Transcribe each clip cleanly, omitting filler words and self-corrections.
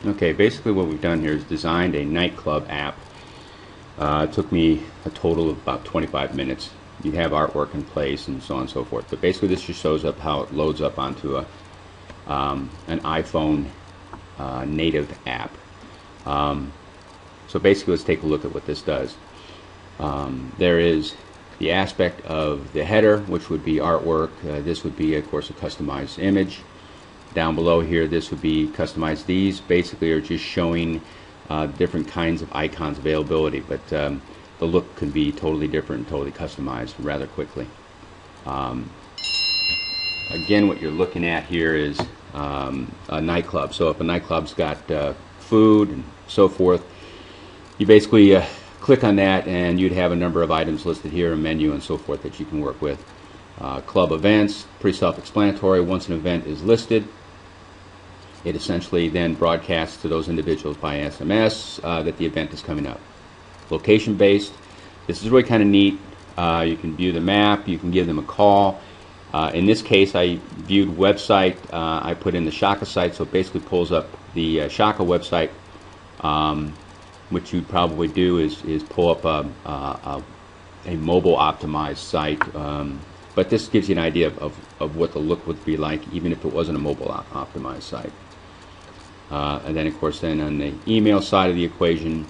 Okay, basically what we've done here is designed a nightclub app. It took me a total of about 25 minutes. You have artwork in place and so on and so forth. But basically this just shows up how it loads up onto an iPhone native app. So basically let's take a look at what this does. There is the aspect of the header, which would be artwork. This would be, of course, a customized image. Down below here, this would be customized. These basically are just showing different kinds of icons availability, but the look can be totally different and totally customized rather quickly. Again, what you're looking at here is a nightclub. So if a nightclub's got food and so forth, you basically click on that and you'd have a number of items listed here, a menu and so forth that you can work with. Club events, pretty self-explanatory. Once an event is listed, it essentially then broadcasts to those individuals by SMS that the event is coming up. Location based, this is really kind of neat. You can view the map, you can give them a call. In this case I viewed website. I put in the ShaKa site, so it basically pulls up the ShaKa website. What you'd probably do is pull up a mobile optimized site, but this gives you an idea of what the look would be like even if it wasn't a mobile optimized site. And then of course then on the email side of the equation,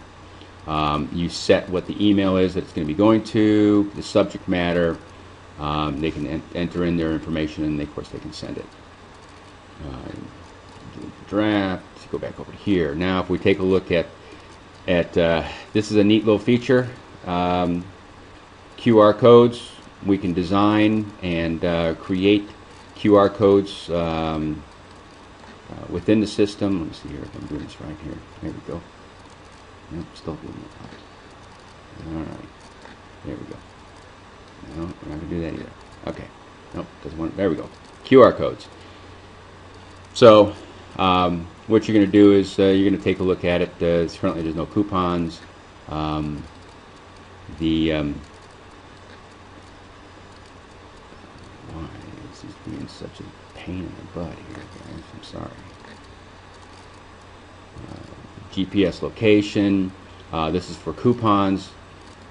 you set what the email is that it's going to be going to, the subject matter. They can enter in their information and of course they can send it. Draft, go back over here. Now if we take a look at this is a neat little feature. QR codes. We can design and create QR codes within the system. Let me see here if I'm doing this right here. There we go. Nope, still doing it. All right. There we go. No, we're not going to do that either. Okay. Nope, doesn't want it. There we go. QR codes. So what you're going to do is you're going to take a look at it. Currently there's no coupons. Why is this being such a pain in the butt here, guys? I'm sorry. GPS location. This is for coupons.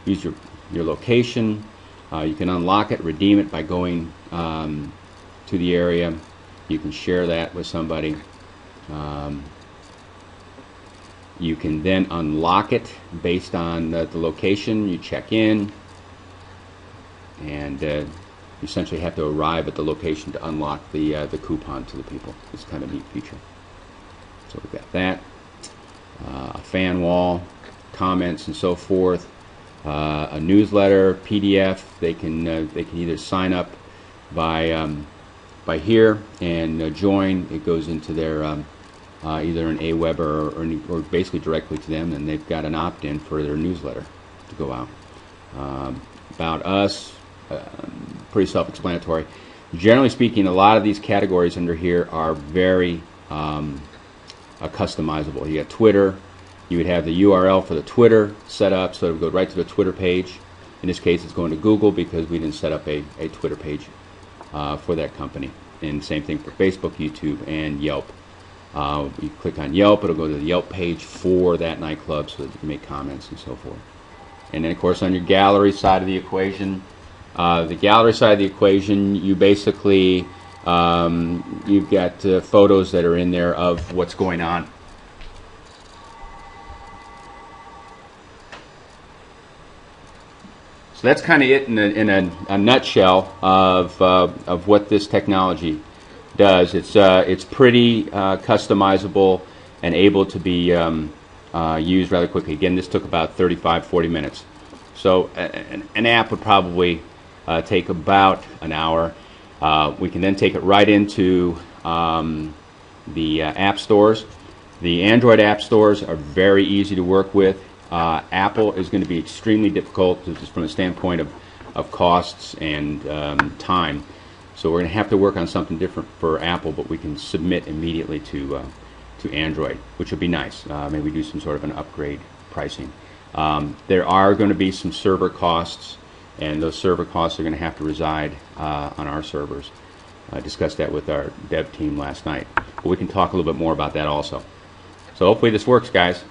Use your location. You can unlock it, redeem it by going to the area. You can share that with somebody. You can then unlock it based on the location. You check in and you essentially have to arrive at the location to unlock the coupon to the people. It's kind of a neat feature. So we've got that. A fan wall, comments and so forth. A newsletter, PDF. They can either sign up by here and join. It goes into their either an AWeber or basically directly to them, and they've got an opt-in for their newsletter to go out. About us, pretty self-explanatory. Generally speaking, a lot of these categories under here are very customizable. You got Twitter. You would have the URL for the Twitter set up, so it would go right to the Twitter page. In this case, it's going to Google because we didn't set up a Twitter page for that company. And same thing for Facebook, YouTube, and Yelp. You click on Yelp, it'll go to the Yelp page for that nightclub so that you can make comments and so forth. And then, of course, on your gallery side of the equation, you basically you've got photos that are in there of what's going on. So that's kind of it in a nutshell of what this technology does. It's pretty customizable and able to be used rather quickly. Again, this took about 35-40 minutes. So an app would probably take about an hour. We can then take it right into the app stores. The Android app stores are very easy to work with. Apple is going to be extremely difficult just from the standpoint of costs and time. So we're going to have to work on something different for Apple, but we can submit immediately to Android, which would be nice. Maybe do some sort of an upgrade pricing. There are going to be some server costs, and those server costs are going to have to reside on our servers. I discussed that with our dev team last night, but we can talk a little bit more about that also. So So hopefully this works, guys.